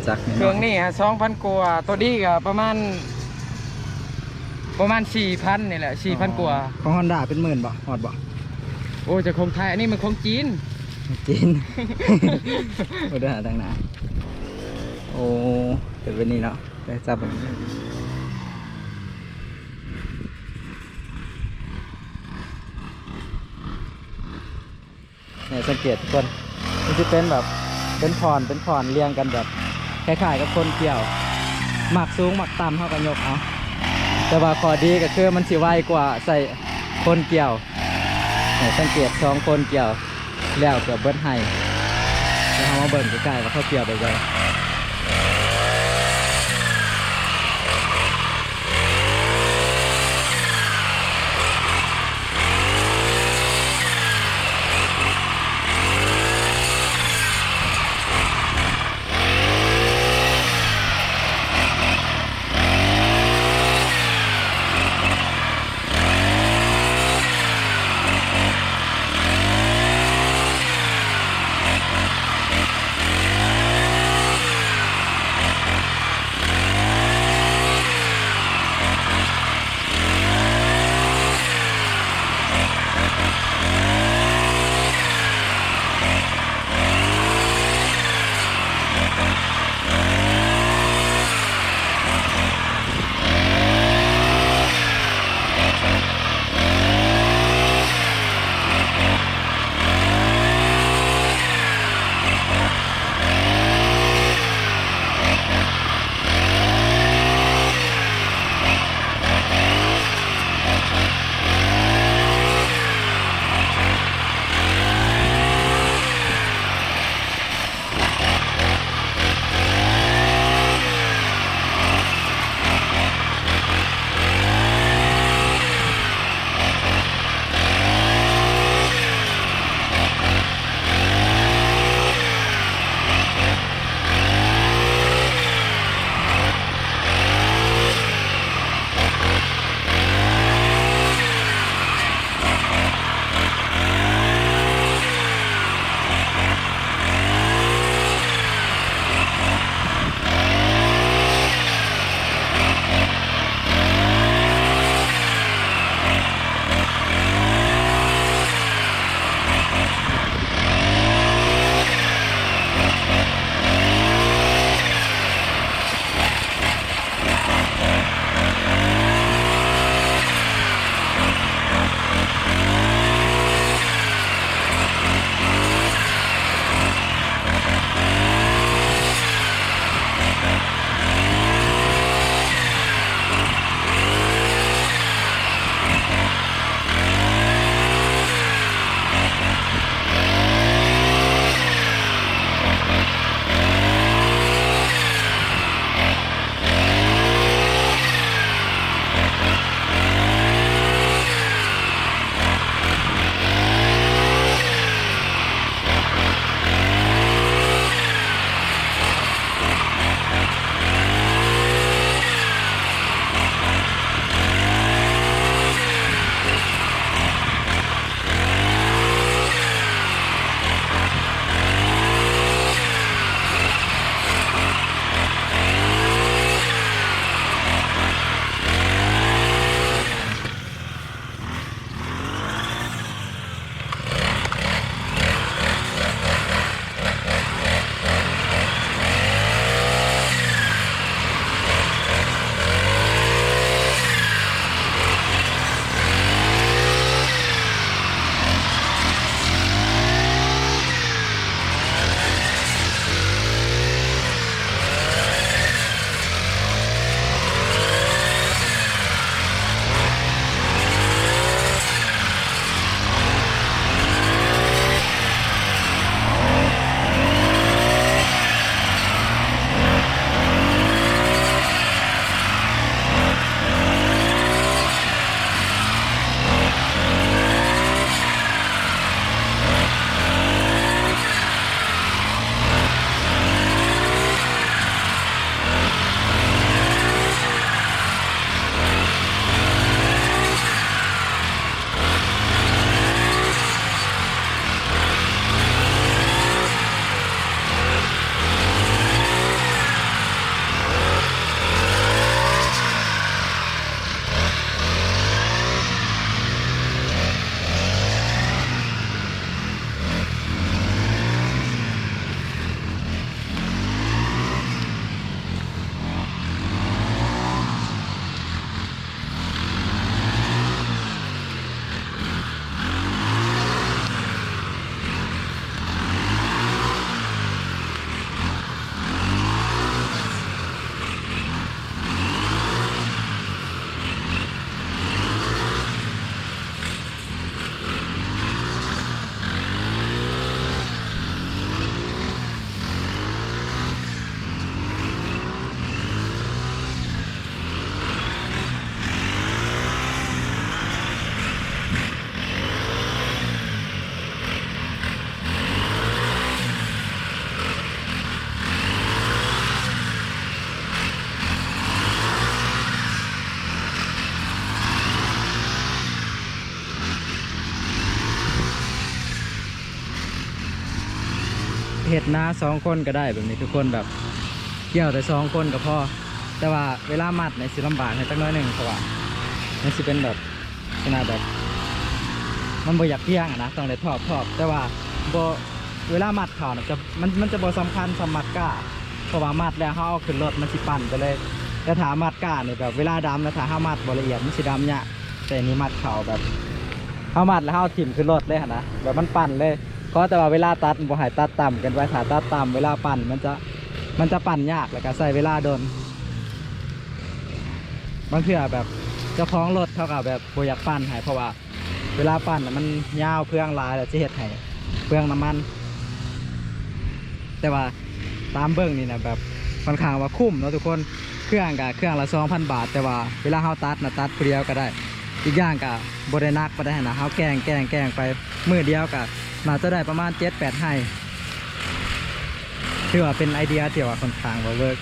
จักรเครื่องนี่ฮะ2,000 กว่าตัวดีก็ประมาณ4,000นี่แหละ4,000 กว่าของฮอนด้าเป็นหมื่นบ่ฮอดบ่โอ้จะของไทยอันนี้มันของจีนโอ้เด้อทางหน้าโอ้เป็นแบบนี้เนาะได้จับแบบนี้เนี่ยสังเกตทุกคนมันจะเป็นแบบเป็นพรเรียงกันแบบคล้ายๆกับคนเกี่ยวหมักสูงหมักต่ำเท่ากันยกเอาแต่ว่าข้อดีก็คือมันสิไวกว่าใส่คนเกี่ยวเนี่ยสังเกต2คนเกี่ยวแล้วเกือบเบิ้ลให้แล้วเอามาเบิ้ลใกล้ๆว่าเขาเกี่ยวไปเลย เห็ดนา2 คนก็ได้แบบนี้ทุกคนแบบเกี่ยวแต่2 คนก็พอแต่ว่าเวลามัดในสิลำบากในตั้งน้อยหนึ่งเพราะว่ามันสิเป็นแบบขนาดแบบมันบ่อยากเพียงนะต้องเลยทอบแต่ว่าบ่เวลามัดเขานะจะมันจะบ่สำคัญสำมัดก้าเพราะว่ามัดแล้วเขาเอาขึ้นรถมันสิปั่นไปเลยแต่ถ้ามัดก้าเนี่ยแบบเวลาดำแล้วถ้าเขามัดบ่ละเอียดมันสิดำเนี่ยแต่นี่มัดเขาแบบเขามัดแล้วเขาถิ่มขึ้นรถเลยนะแบบมันปั่นเลยเพราะแต่ว่าเวลาตัดบ่ให้ตัดต่ำกันไปถ้าตัดต่ำเวลาปั่นมันจะปั่นยากแล้วก็ใส่เวลาโดนบางเทื่อแบบเจ้าของรถเขาก็แบบบ่อยากปั่นให้เพราะว่าเวลาปั่นมันยาวเพื่องลายแล้วจะเฮ็ดให้เปลืองน้ำมันแต่ว่าตามเบื้องนี่นะแบบค่อนข้างว่าคุ้มเนาะทุกคนเครื่องละ 2,000 บาทแต่ว่าเวลาเขาตัดนะตัดเดียวก็ได้อีกอย่างก็บรินักไปได้นะเขาแกงไปมือเดียวก็น่าจะได้ประมาณ 7-8 ให้ถือว่าเป็นไอเดียที่ว่าค่อนข้างว่าเวิร์ก